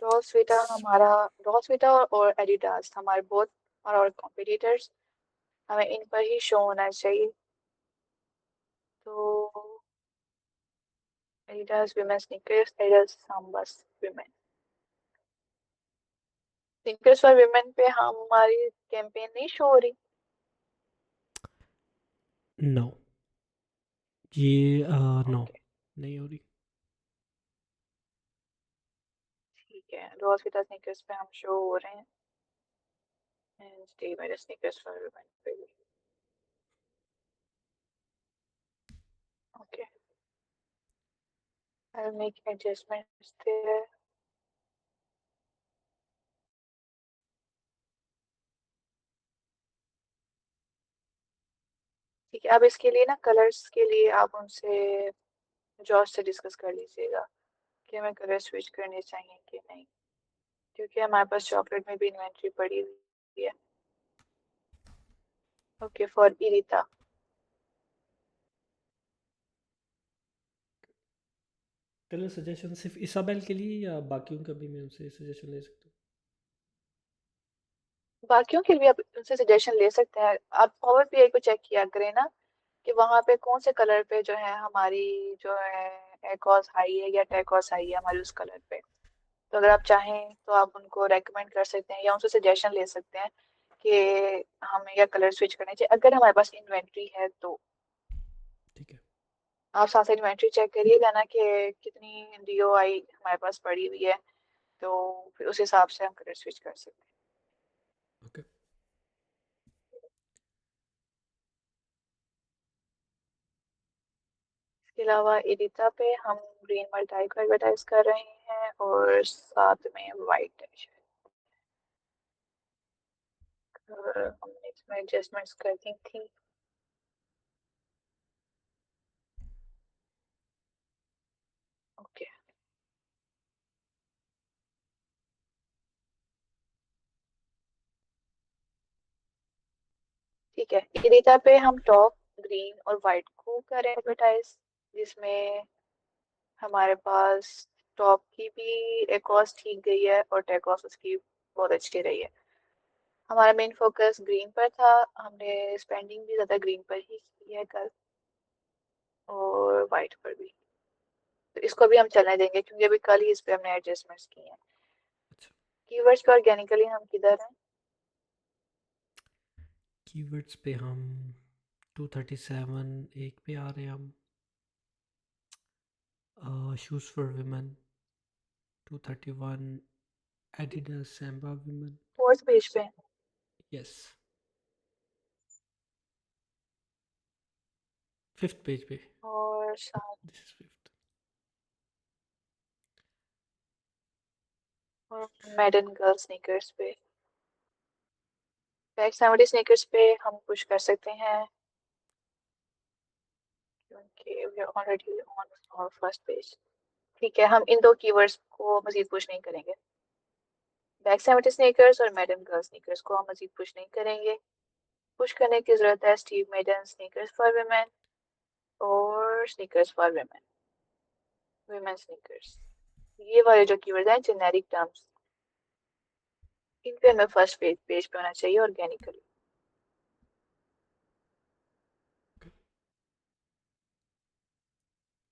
Dolls Vita और Adidas हमारे बहुत और कॉम्पिटिटर्स, हमें इन पर ही शो होना चाहिए। तो Adidas women sneakers, Adidas Sambas women sneakers for women पे हमारी कैंपेन नहीं शो हो रही। नो, ये नो, ओके, नहीं हो रही। ठीक है, डॉल्स वीटा स्नीकर्स पे हम शो हो रहे हैं एंड स्टे मेरे स्नीकर्स फॉर विमेन पे भी। Okay, I will make adjustments there. ठीक है, अब इसके लिए ना कलर्स के लिए आप उनसे जॉर्ज से डिस्कस कर लीजिएगा कि हमें कलर स्विच करने चाहिए कि नहीं, क्योंकि हमारे पास चॉकलेट में भी इन्वेंट्री पड़ी हुई है। ओके, फॉर इरिता। कलर सजेशन सिर्फ इसाबेल के लिए या बाकियों का भी मैं उनसे सजेशन ले सकता बाकियों के लिए भी आप उनसे सजेशन ले सकते हैं। आप पावर पीआई को चेक किया करें ना कि वहां पे कौन से कलर पे जो है हमारी जो है एकॉस हाई है या टेकॉस हाई है हमारी उस कलर पे। तो अगर आप चाहें तो आप उनको रेकमेंड कर सकते हैं या उनसे सजेशन ले सकते हैं कि हमें या कलर स्विच करने चाहिए अगर हमारे पास इन्वेंट्री है तो। हूँ। ठीक है। आप साथ से इन्वेंट्री चेक करिएगा ना कि कितनी डीओआई हमारे पास पड़ी हुई है, तो फिर उस हिसाब से हम कलर स्विच कर सकते हैं। ओके। इसके अलावा एडिटा पे हम ग्रीन मल्टाई को एडवर्टाइज कर रहे हैं और साथ में वाइट है शायद। हमने इसमें एडजस्टमेंट्स कर दी थी। ओके, ठीक है, एडिटा पे हम टॉप ग्रीन और वाइट को करें एडवर्टाइज, जिसमें हमारे पास टॉप की भी एकॉस ठीक गई है और टेकॉस उसकी बहुत अच्छी रही है। हमारा मेन फोकस ग्रीन पर था, हमने स्पेंडिंग भी ज़्यादा ग्रीन पर ही की है कल, और वाइट पर भी। तो इसको भी हम चलने देंगे क्योंकि अभी कल ही इस पे हमने एडजस्टमेंट्स किए हैं। अच्छा, कीवर्ड्स पे ऑर्गेनिकली हम किधर हैं? कीवर्ड्स पे हम 237 एक पे आ रहे हैं हम। Shoes for women 231, Adidas samba women. Fourth page पे हैं। यस, फिफ्थ पेज पे। और साथ दिस इज फिफ्थ। और मैडन गर्ल स्नीकर्स पे, बैक सैमडी स्नीकर्स पे हम पुश कर सकते हैं क्योंकि वी आर ऑलरेडी ऑन और फर्स्ट पेज। ठीक है, हम इन दो कीवर्ड्स को मजीद पुश नहीं करेंगे। बैक सैमडी स्नीकर्स और मैडन गर्ल स्नीकर्स को हम मजीद पुश नहीं करेंगे। पुश करने की जरूरत है Steve Madden sneakers for women और sneakers for women, women sneakers. ये वाले जो कीवर्ड हैं जेनेरिक टर्म्स, इन पे हमें फर्स्ट पेज पे होना चाहिए ऑर्गेनिकली।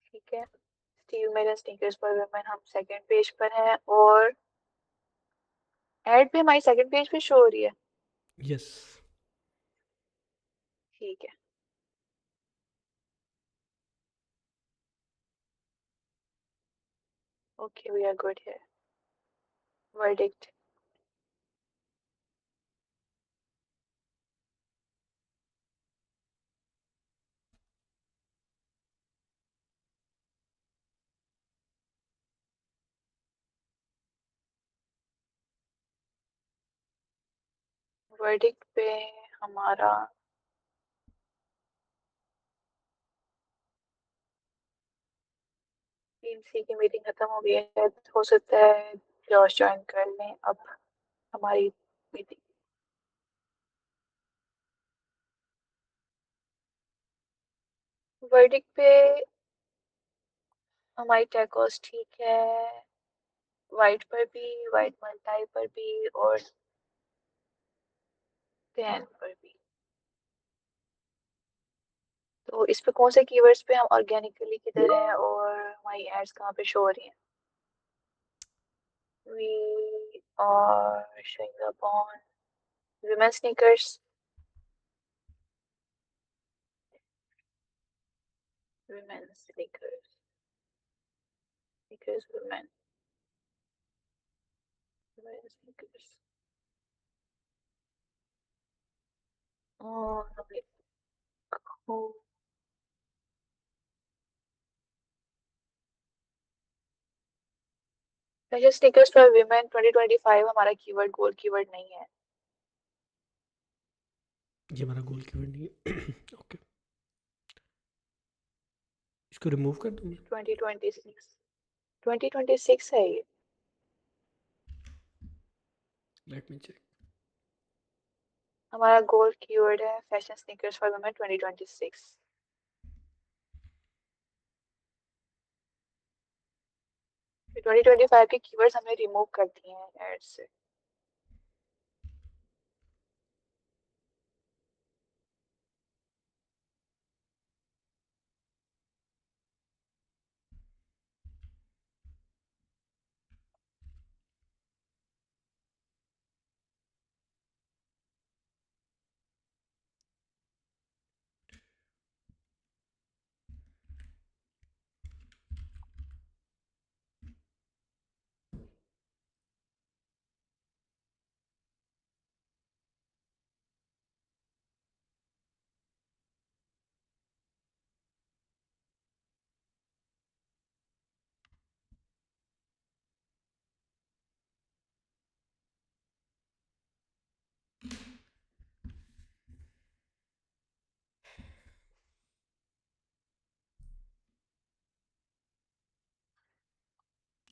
ठीक है, स्टीव मेरन स्नीकर्स पर वुमेन हम सेकंड पेज पर हैं और एड भी हमारी सेकंड पेज पे शो हो रही है। यस। ठीक है, okay, we are good here. Verdict. Verdict पे हमारा टीम सी की मीटिंग खत्म हो गई है, हो सकता है जॉश ज्वाइन कर लें अब हमारी मीटिंग। वर्डिक्ट पे हमारी टैकोस ठीक है, वाइट पर भी, वाइट मल्टाई पर भी और टैन पर भी। तो इस पे कौन से कीवर्ड्स पे हम ऑर्गेनिकली किधर है और हमारी एड्स कहाँ पे शो हो रही हैं? We are showing up on women sneakers, women sneakers, sneakers, women sneakers. और देखो, फैशन स्नीकर्स फॉर women 2025 हमारा कीवर्ड गोल कीवर्ड नहीं है। ये हमारा गोल कीवर्ड नहीं है। ओके, इसको रिमूव कर दूँ मैं? 2026 2026 है ये। Let me check. हमारा गोल कीवर्ड है फैशन स्नीकर्स फॉर women 2026। 2025 के कीवर्ड्स हमने रिमूव कर दिए हैं एड से।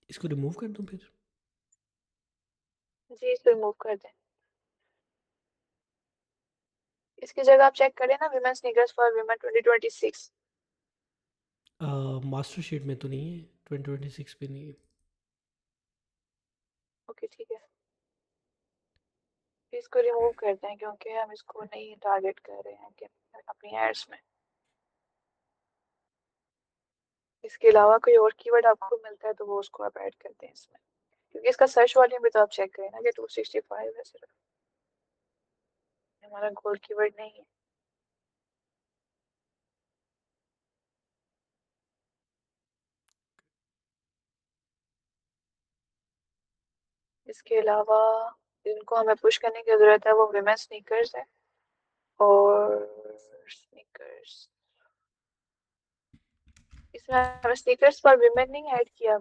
इसको रिमूव कर दूँ फिर? जी इसको रिमूव कर दें। इसकी जगह आप चेक करें ना women sneakers for women 2026। Master sheet में तो नहीं है, 2026 पे नहीं है। ओके ठीक है, इसको रिमूव करते हैं क्योंकि हम इसको नहीं टारगेट कर रहे हैं कि अपनी एड्स में। इसके अलावा कोई और कीवर्ड आपको मिलता है तो वो उसको आप ऐड करते हैं इसमें, क्योंकि इसका सर्च वॉल्यूम भी तो आप चेक करें ना कि 265 है सिर्फ, हमारा गोल कीवर्ड नहीं है। इसके अलावा जिनको हमें पुश करने की जरूरत है वो विमेन स्नीकर्स है और स्नीकर्स, इसमें हमें स्नीकर्स पर विमेन नहीं ऐड किया,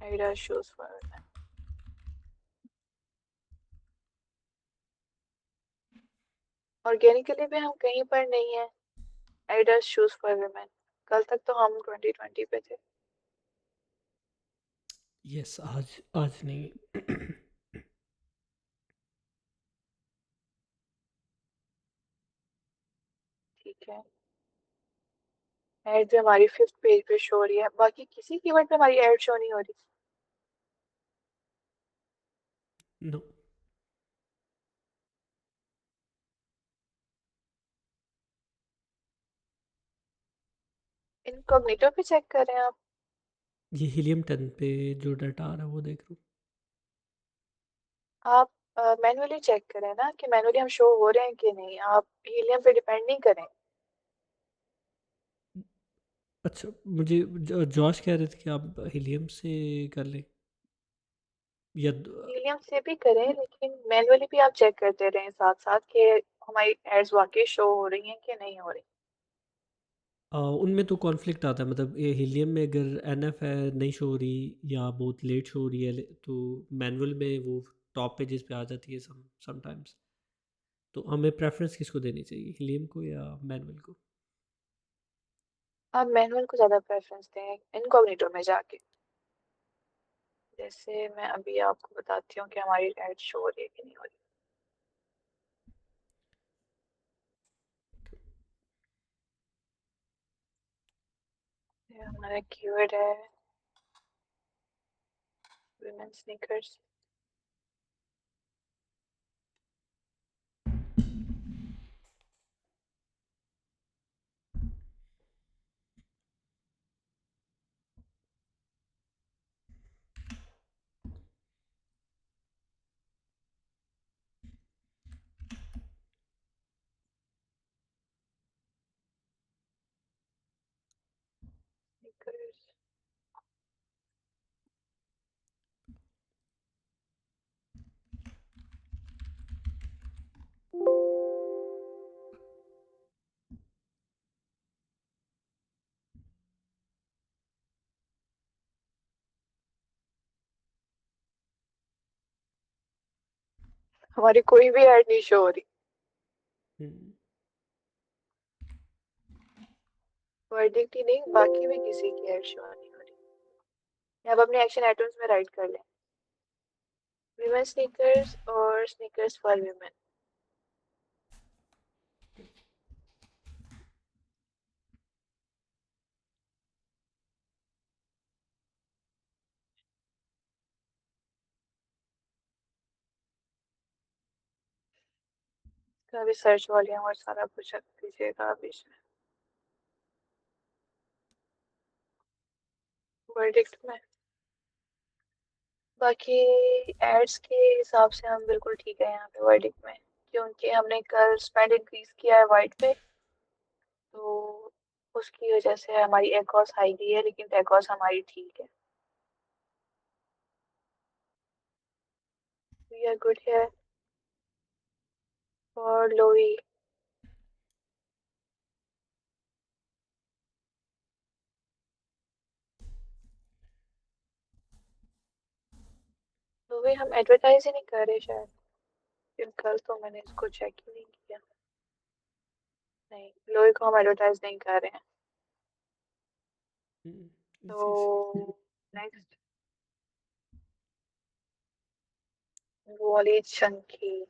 Adidas shoes for women. Organically भी हम कहीं पर नहीं है एडिडास शूज फॉर विमेन। कल तक तो हम 2020 पे थे। यस, आज आज नहीं। ठीक है, एड जो हमारी 5th पेज पे शो हो रही है, बाकी किसी कीवर्ड पे हमारी एड शो नहीं हो रही। नो। इनकॉग्निटो पे चेक करें आप। ये हीलियम 10 पे जो डाटा आ रहा है वो देख रहा आप मैनुअली चेक करें ना कि मैनुअली हम शो हो रहे हैं कि नहीं, आप हीलियम पे डिपेंड नहीं करें। हूँ। अच्छा, मुझे जॉश कह रहे थे कि आप हीलियम से कर लें या हीलियम से भी करें लेकिन मैनुअली भी आप चेक करते रहें साथ साथ कि हमारी एड्स वाकई शो हो रही हैं कि नहीं हो रही। उनमें तो कॉन्फ्लिक्ट आता है, मतलब ये हीलियम में अगर एनएफ है नहीं शो हो रही या बहुत लेट शो हो रही है तो मैनुअल में वो टॉप पेजेस पे आ जाती है समटाइम्स। तो हमें प्रेफरेंस किसको देनी चाहिए, हीलियम को या मैनुअल को? आप मैनुअल को ज़्यादा प्रेफरेंस दें इनकॉग्निटो में जाके। जैसे मैं अभी आपको बताती हूँ कि हमारी एड शो हो रही है कि नहीं हो रही है। हमारा कीवर्ड है women sneakers. Sneakers. हमारी कोई भी ऐड नहीं शो हो रही। वर्डिक्ट ही नहीं, बाकी भी किसी की ऐड शो नहीं हो रही। अब अपने एक्शन आइटम्स में राइट कर लें, women sneakers और sneakers for women। तो अभी सर्च वॉल्यूम और सारा कुछ रख दीजिएगा अभी से वर्डिक्ट में। बाकी एड्स के हिसाब से हम बिल्कुल ठीक है यहाँ पे वर्डिक्ट में, क्योंकि हमने कल स्पेंड इंक्रीज किया है वाइट पे, तो उसकी वजह से हमारी एकॉस हाई गई है, लेकिन टेकॉस हमारी ठीक है। वी आर गुड है और लोई। लोई हम एडवर्टाइज ही नहीं कर रहे शायद, क्योंकि कल तो मैंने इसको चेक ही नहीं किया। नहीं, लोई को हम एडवर्टाइज नहीं कर रहे हैं। तो नेक्स्ट वो वाली चंकी।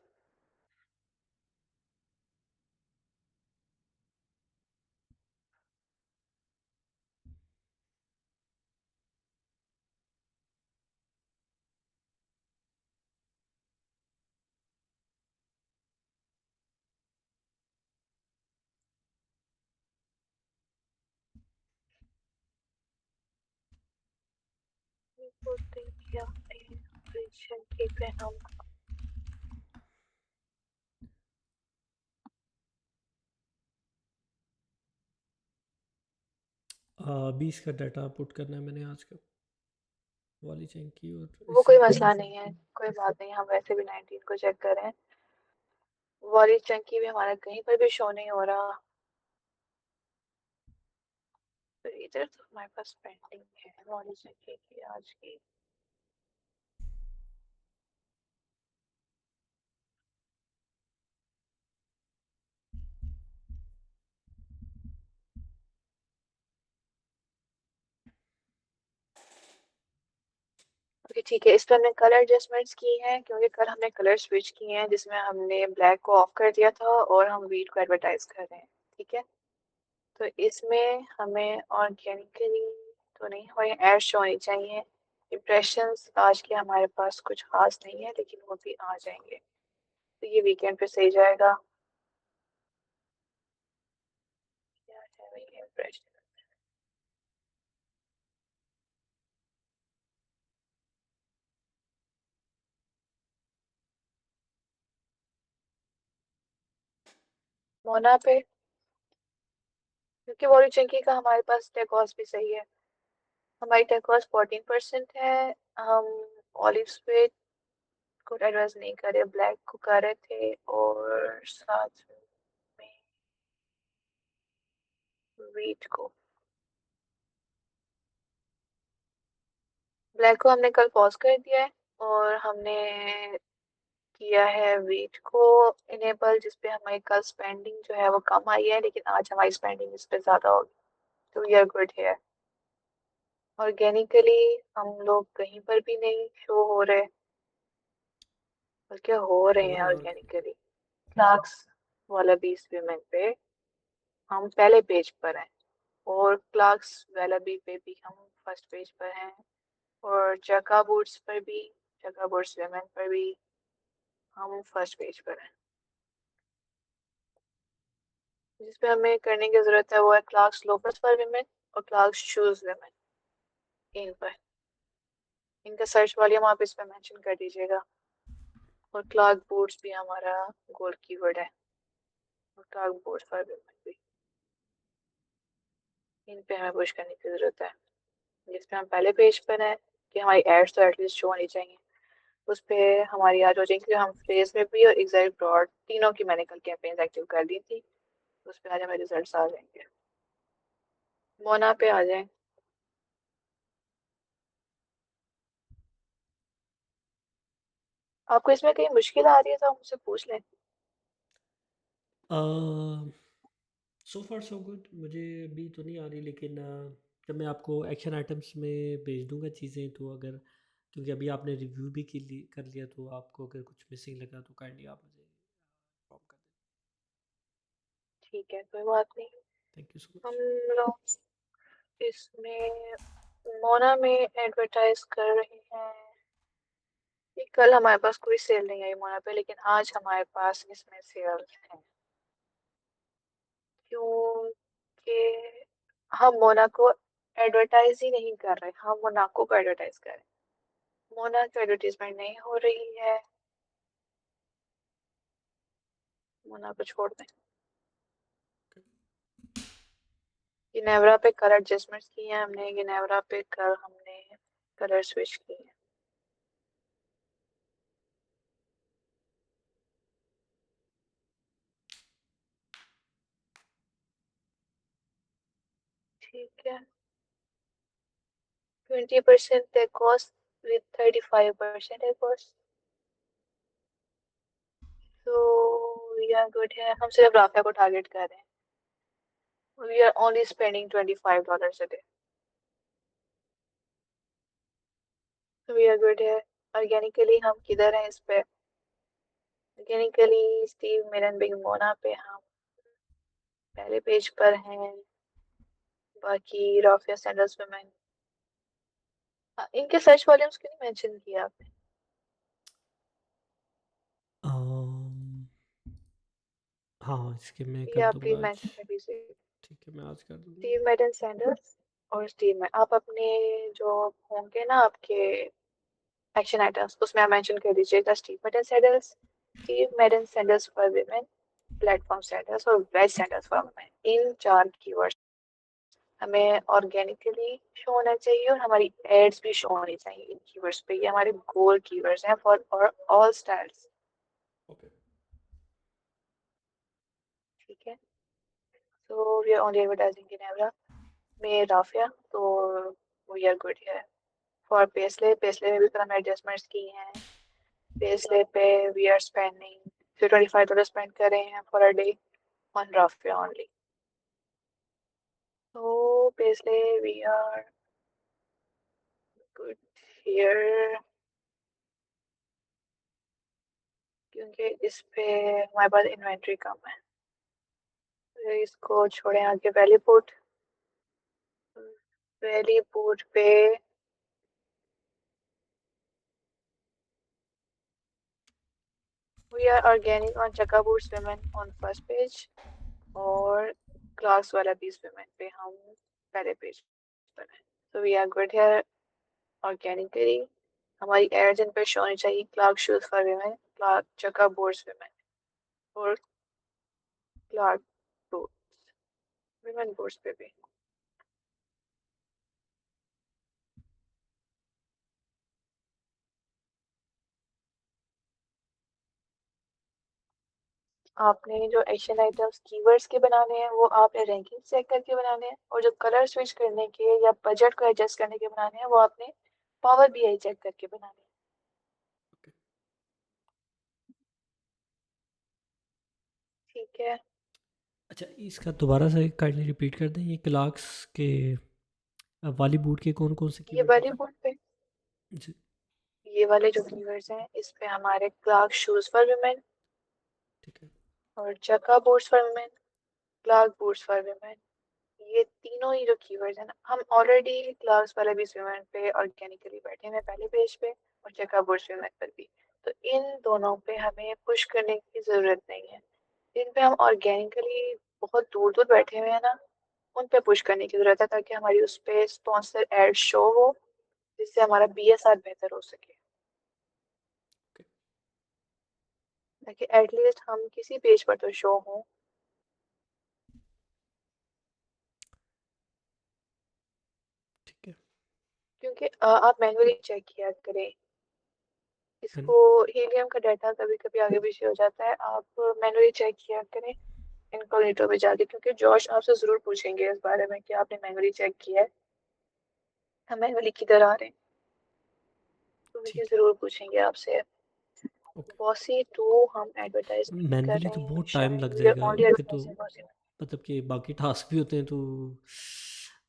चंकी पे हम 20 का डाटा पुट करना है मैंने आज का, वाली चंकी और वो इससे कोई पहले मसला नहीं है, कोई बात नहीं, हम वैसे भी 19 को चेक कर रहे हैं। वाली चंकी भी हमारा कहीं पर भी शो नहीं हो रहा, तो इधर तो हमारे पास पेंडिंग है वाली चंकी की आज की। ओके ठीक है, इस पर हमने कलर एडजस्टमेंट्स की हैं, क्योंकि कल हमने कलर स्विच किए हैं जिसमें हमने ब्लैक को ऑफ कर दिया था और हम व्हीट को एडवर्टाइज कर रहे हैं। ठीक है, तो इसमें हमें ऑर्गेनिकली तो नहीं, हमारी एड शो होनी चाहिए। इम्प्रेशंस आज के हमारे पास कुछ खास नहीं है, लेकिन वो भी आ जाएंगे, तो ये वीकेंड पे सही जाएगा। क्या है भाई इम्प्रेशन? मोना पे, क्योंकि वॉल्यूम चंकी का हमारे पास टेकॉस भी सही है। हमारी टेकॉस 14% है। हम ऑलिव्स पे को एडवाइस नहीं कर रहे, ब्लैक को कर रहे थे, और साथ में व्हीट को। ब्लैक को हमने कल पॉज कर दिया है और हमने किया है व्हीट को इनेबल, जिसपे हमारी कल स्पेंडिंग जो है वो कम आई है, लेकिन आज हमारी स्पेंडिंग इस पे ज्यादा होगी, तो वी आर गुड है। ऑर्गेनिकली हम लोग कहीं पर भी नहीं शो हो रहे, बल्कि हो रहे हो हैं रहे हैं और ऑर्गेनिकली। क्लार्क्स वाला 20 विमेन पे हम पहले पेज पर हैं, और क्लार्क्स वाला बी पे भी हम फर्स्ट पेज पर हैं। और चका बूट्स पर भी, चका बूट्स वेमेन पर भी हम फर्स्ट पेज पर हैं। जिस पे हमें करने की जरूरत है वो है क्लार्क्स लोफर्स फॉर विमेन और क्लार्क्स शूज विमेन। इन पर इनका सर्च वॉल्यूम आप इस पे मेंशन कर दीजिएगा। और क्लार्क बूट्स भी हमारा गोल कीवर्ड है, और क्लार्क बूट्स फॉर विमेन भी, इन पे हमें पुश करने की जरूरत है। जिस पे हम पहले पेज पर हैं कि हमारी एड्स तो एटलीस्ट शो होनी चाहिए, उस पे हमारी आज हो जाएंगी। हम फ्रेज में भी और एग्जैक्ट ब्रॉड तीनों की मैंने कल कैंपेन्स एक्टिव कर दी थी, उस पे आज हमें रिजल्ट्स आ जाएंगे। मोना पे आ जाए। आपको इसमें कहीं मुश्किल आ रही है तो आप मुझसे पूछ लें। सो फार सो गुड, मुझे अभी तो नहीं आ रही, लेकिन जब मैं आपको एक्शन आइटम्स में भेज दूंगा चीज़ें, तो अगर, क्योंकि अभी आपने रिव्यू भी कर लिया, तो आपको अगर कुछ मिसिंग लगा तो काइंडली आप मुझे इन्फॉर्म कर दें। ठीक है, कोई बात नहीं। थैंक यू सो हम मच। लोग इसमें मोना में एडवर्टाइज कर रहे हैं कि कल हमारे पास कोई सेल नहीं आई मोना पे, लेकिन आज हमारे पास इसमें सेल है, क्योंकि हम मोना को एडवर्टाइज ही नहीं कर रहे, हम मोनाको को एडवर्टाइज कर रहे हैं। मोना की एडवर्टीजमेंट नहीं हो रही है, मोना को छोड़ दें। गिनेवरा पे कलर एडजस्टमेंट्स किए हैं हमने, गिनेवरा पे कल हमने कलर स्विच किए हैं। ठीक है, 20% है कॉस्ट विद 35% है कॉस्ट, तो वी आर गुड है। हम सिर्फ राफिया को टारगेट कर रहे हैं। We are only spending $25 a day, तो वी आर गुड है। ऑर्गेनिकली हम किधर हैं इस पे? ऑर्गेनिकली स्टीव मिलन बिग मोना पे हम पहले पेज पर हैं। बाकी राफिया सैंडल्स पे मैं, इनके सर्च वॉल्यूम्स क्यों नहीं मेंशन किया आपने? हाँ, इसके मैं ये कर आप दूंगा प्लीज आज। मेंशन कर दीजिए। ठीक है, मैं आज कर दूंगा। स्टीव मैडन सैंडल्स और स्टीव में आप अपने जो होंगे ना आपके एक्शन आइटम्स, उसमें आप मेंशन कर दीजिएगा Steve Madden sandals, Steve Madden sandals for women, platform sandals और वेज सैंडल्स फॉर वुमेन। इन 4 कीवर्ड्स हमें ऑर्गेनिकली शो होना चाहिए और हमारी एड्स भी शो होनी चाहिए इन कीवर्ड्स पे। ये हमारे गोल कीवर्ड्स हैं फॉर ऑल स्टाइल्स। ओके। ठीक है, so we are only advertising in एवरा में राफिया, तो we are good here. For paisley, paisley में भी फिर हमने एडजस्टमेंट्स की हैं। पेसले पे वी आर स्पेंडिंग $25 स्पेंड कर रहे हैं for a day on raffia only, तो paisley we are good here, क्योंकि इस पे हमारे पास इन्वेंट्री कम है। तो इसको छोड़े आगे। वैली बूट पे we are organic on chukka boots women on first page, और क्लास वाला पीस women पे हम पहले पेज पर है। तो we are good here organically. हमारी एड्स इन पे शो होनी चाहिए, Clarks shoes for women, Clarks chukka boots women और क्लार्क बूट्स women बूट्स पे भी। आपने जो एक्शन आइटम्स कीवर्ड्स के बनाने हैं वो आपने रैंकिंग चेक करके बनाने हैं, और जो कलर स्विच करने के या बजट को एडजस्ट करने के बनाने हैं वो आपने पावर बीआई चेक करके बनाने हैं। ठीक है, अच्छा, इसका दोबारा से काइंडली रिपीट कर दें, ये क्लार्क्स के वाली बूट के कौन कौन से ये कीवर्ड वाली बताएं। बोर्ड पे जी। ये वाले जो कीवर्ड्स हैं इस पे हमारे क्लार्क शूज फॉर वुमेन ठीक है। और chukka boots for women, Clarks boots for women, ये तीनों ही जो कीवर्ड्स हैं ना, हम ऑलरेडी क्लास वाले भी स्विमर पे ऑर्गेनिकली बैठे हैं पहले पेज पे और चेकआउट स्विमर पर भी। तो इन दोनों पे हमें पुश करने की ज़रूरत नहीं है। जिन पे हम ऑर्गेनिकली बहुत दूर दूर बैठे हुए हैं ना, उन पे पुश करने की ज़रूरत है ताकि हमारी उस पे स्पॉन्सर एड शो हो, जिससे हमारा बीएसआर बेहतर हो सके, ओके, ताकि एटलीस्ट हम किसी पेज पर तो शो हों। ठीक है। क्योंकि आप मैन्युअली चेक किया करें मैंने इसको, हीलियम का डाटा कभी कभी आगे पीछे हो जाता है, आप मैन्युअली चेक किया करें इनकॉग्निटो में जाके, क्योंकि जॉश आपसे ज़रूर पूछेंगे इस बारे में कि आपने मैन्युअली चेक किया है, हम मैन्युअली किधर आ रहे हैं, तो ये ठीक है। ज़रूर पूछेंगे आपसे। ओके। बॉसी टू हम एडवर्टाइज नहीं कर मैन्युअली तो रहे हैं बहुत टाइम लग शायद, वी आर जाएगा ओनली फिर तो, एडवर्टाइजिंग बॉसी। मतलब कि बाकी टास्क भी होते हैं तो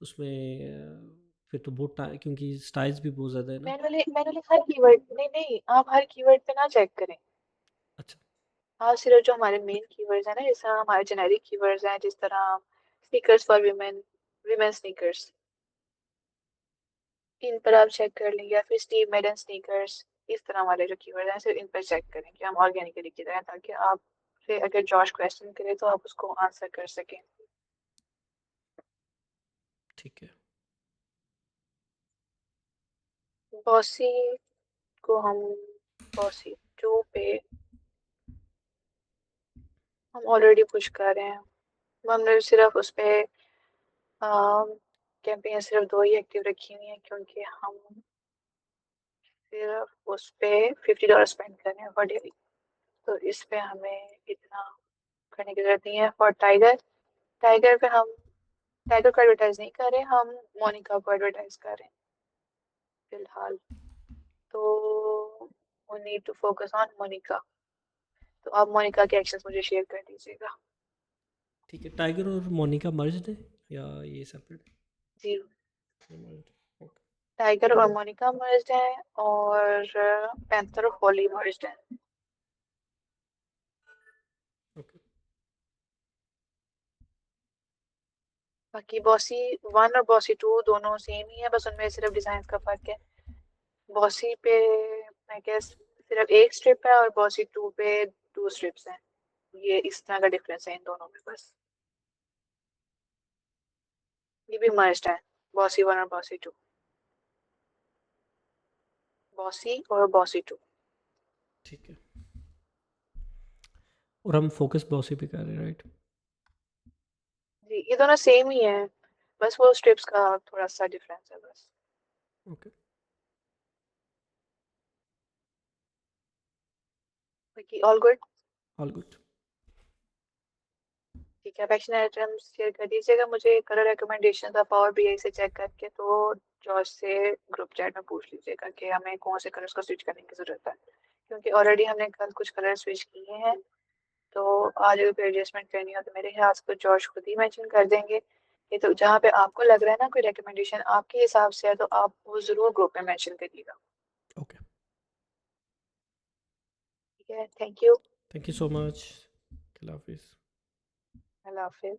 उसमें फिर तो बहुत टाइम, क्योंकि स्टाइल्स भी बहुत ज़्यादा है ना। मैनुअली मैनुअली हर कीवर्ड नहीं नहीं, आप हर कीवर्ड पे ना चेक करें। अच्छा। आप सिर्फ जो हमारे मेन कीवर्ड्स हैं ना, जैसे हमारे जेनेरिक कीवर्ड्स हैं, जिस तरह sneakers for women, women sneakers, इन पर आप चेक कर लेंगे, या फिर स्टीव मेडन स्नीकर्स, इस तरह वाले जो कीवर्ड हैं सिर्फ इन पर चेक करें कि हम ऑर्गेनिकली की तरह, ताकि आप से अगर जॉश क्वेश्चन करे तो आप उसको आंसर कर सकें। ठीक है। बॉसी को हम, बॉसी टू पे हम ऑलरेडी पुश कर रहे हैं, हमने सिर्फ उस पे कैंपेन सिर्फ दो ही एक्टिव रखी हुई है, क्योंकि हम सिर्फ उस पे $50 स्पेंड कर रहे हैं फॉर डेली, तो इस पे हमें इतना करने की जरूरत नहीं है। फॉर टाइगर, टाइगर पे हम टाइगर को एडवर्टाइज नहीं कर रहे, हम मोनिका को एडवर्टाइज कर रहे हैं फिलहाल, तो we need to focus on Monica. तो आप मोनिका के एक्शंस मुझे शेयर कर दीजिएगा। ठीक है, टाइगर और मोनिका मर्ज्ड है या ये सेपरेट जी, है? मर्ज्ड। ओके। टाइगर और मोनिका मर्ज्ड है, और पैंथर और होली मर्ज्ड है। ओके। बाकी बॉसी वन और बॉसी टू दोनों सेम ही है, बस उनमें सिर्फ डिजाइन का फर्क है। बॉसी पे मैं गेस सिर्फ एक स्ट्रिप है, और बॉसी टू पे टू स्ट्रिप्स हैं। ये इस तरह का डिफरेंस है इन दोनों में बस। ये भी मर्ज्ड है, बॉसी वन और बॉसी टू, बॉसी और बॉसी टू। ठीक है, और हम फोकस बॉसी पे कर रहे हैं, राइट? जी, ये दोनों सेम ही है, बस वो स्ट्रिप्स का थोड़ा सा डिफरेंस है बस। ओके। बाकी ऑल गुड। All good. ठीक है, एक्शन आइटम्स शेयर कर दीजिएगा मुझे, कलर रिकमेंडेशन आप पावर बीआई से चेक करके, तो जॉर्ज से ग्रुप चैट में पूछ लीजिएगा कि हमें कौन से कलर्स को स्विच करने की जरूरत है, क्योंकि ऑलरेडी हमने कल कुछ कलर स्विच किए हैं, तो आज अगर कोई एडजस्टमेंट करनी हो तो मेरे ख्याल से तो जॉर्ज खुद ही मेंशन कर देंगे। ये तो जहाँ पे आपको लग रहा है ना कोई रिकमेंडेशन आपके हिसाब से है, तो आप वो जरूर ग्रुप में मेंशन करिएगा। ओके। ठीक है, thank you. Thank you so much. अल्लाह हाफिज़। अल्लाह हाफिज।